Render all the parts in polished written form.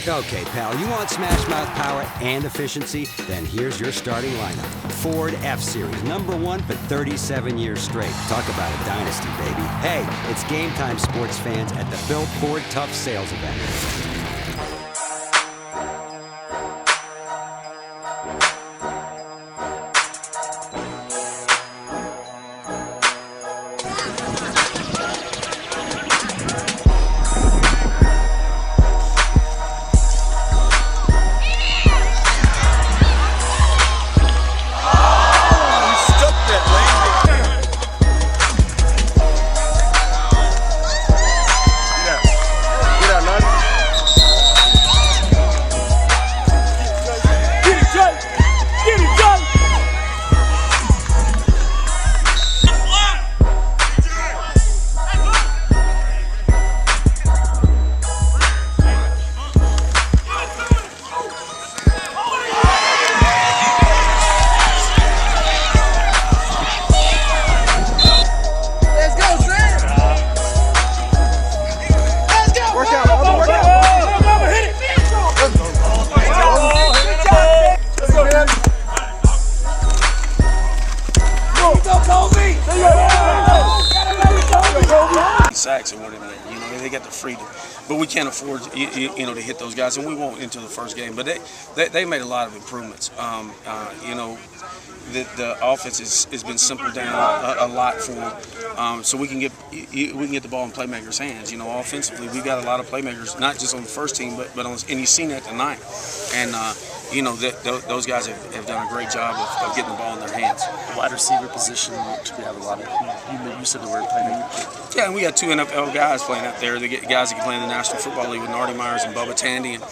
Okay, pal, you want smash mouth power and efficiency? Then here's your starting lineup. Ford F-Series, #1 for 37 years straight. Talk about a dynasty, baby. Hey, it's game time, sports fans, at the Bill Ford Tough Sales event. Sacks or whatever, they got the freedom, but we can't afford to hit those guys, and we won't until the first game. But they made a lot of improvements. The offense has been simpled down a lot for them, so we can get the ball in playmakers' hands. Offensively, we got a lot of playmakers, not just on the first team, but on, and you've seen that tonight. And those guys have done a great job of getting the ball in their hands. The wide receiver position, we have a lot of. You said the word playmaker. Yeah, and we got 2 NFL guys playing out there. The guys that can play in the National Football League with Nardi Myers and Bubba Tandy. And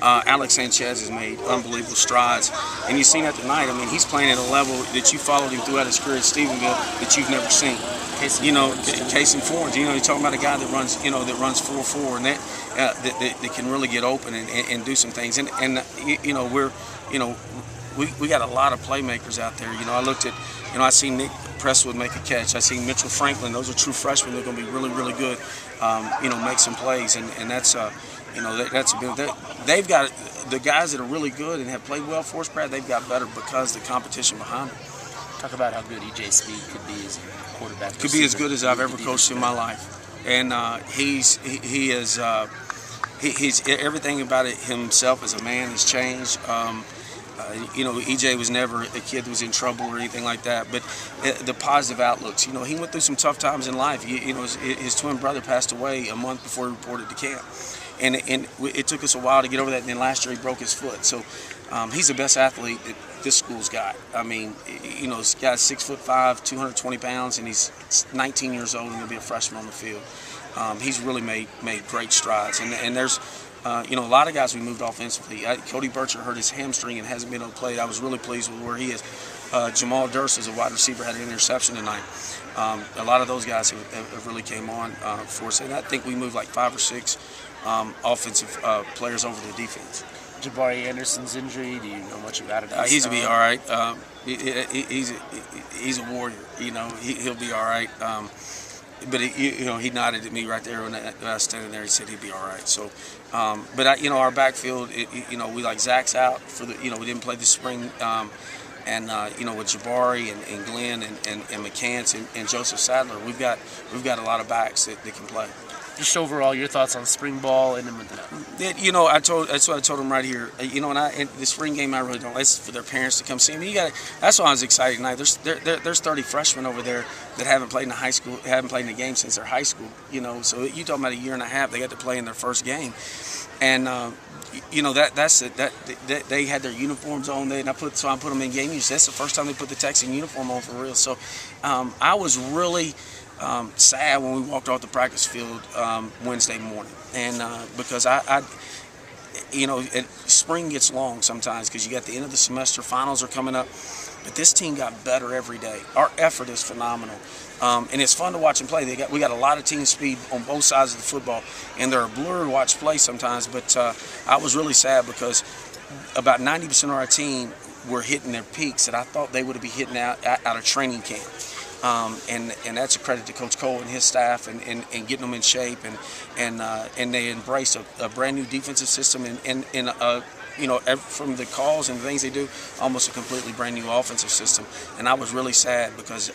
Alex Sanchez has made unbelievable strides. And you've seen that tonight. I mean, he's playing at a level that you followed him throughout his career at Stephenville that you've never seen. Case in point, you're talking about a guy that runs, that runs 4.4 and that can really get open and do some things. And we got a lot of playmakers out there. I looked at, I seen Nick Presswood make a catch. I seen Mitchell Franklin. Those are true freshmen. They're going to be really, really good. Make some plays, and that's that's a good. They've got the guys that are really good and have played well for us, Brad. They've got better because the competition behind them. Talk about how good E.J. Speed could be as a quarterback. Could be as good as I've ever coached in my life, and he's everything about it himself as a man has changed. EJ was never a kid that was in trouble or anything like that, but the positive outlooks. He went through some tough times in life. His twin brother passed away a month before he reported to camp, and it took us a while to get over that. And then last year he broke his foot. So he's the best athlete that this school's got. I mean, this guy's 6'5", 220 pounds, and he's 19 years old and he'll be a freshman on the field. He's really made great strides, and there's. A lot of guys we moved offensively. Cody Bircher hurt his hamstring and hasn't been able to play. I was really pleased with where he is. Jamal Durst as a wide receiver had an interception tonight. A lot of those guys have really came on for us. And I think we moved like 5 or 6 offensive players over to the defense. Jabari Anderson's injury, do you know much about it? He's going to be all right. He's a warrior. He'll be all right. But he nodded at me right there when I was standing there. He said he'd be all right. So, our backfield, we like Zach's out for the, we didn't play this spring, with Jabari and Glenn and McCants and Joseph Sadler, we've got a lot of backs that can play. Just overall, your thoughts on spring ball and that's what I told them right here. And the spring game I really don't. That's for their parents to come see me. That's why I was excited tonight. There's 30 freshmen over there that haven't played in high school, haven't played in a game since their high school. So you talking about a year and a half, they got to play in their first game, and they had their uniforms on there, and I put them in game use. That's the first time they put the Texan uniform on for real. So I was really. Sad when we walked off the practice field Wednesday morning, and because spring gets long sometimes because you got the end of the semester, finals are coming up, but this team got better every day. Our effort is phenomenal, and it's fun to watch them play. We got a lot of team speed on both sides of the football, and they're a blur to watch play sometimes. But I was really sad because about 90% of our team were hitting their peaks that I thought they would be hitting out of training camp. and that's a credit to Coach Cole and his staff and getting them in shape and they embrace a brand new defensive system and from the calls and things they do, almost a completely brand new offensive system. And I was really sad because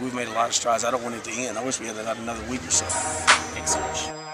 we've made a lot of strides. I don't want it to end. I wish we had another week or so. Thanks so much.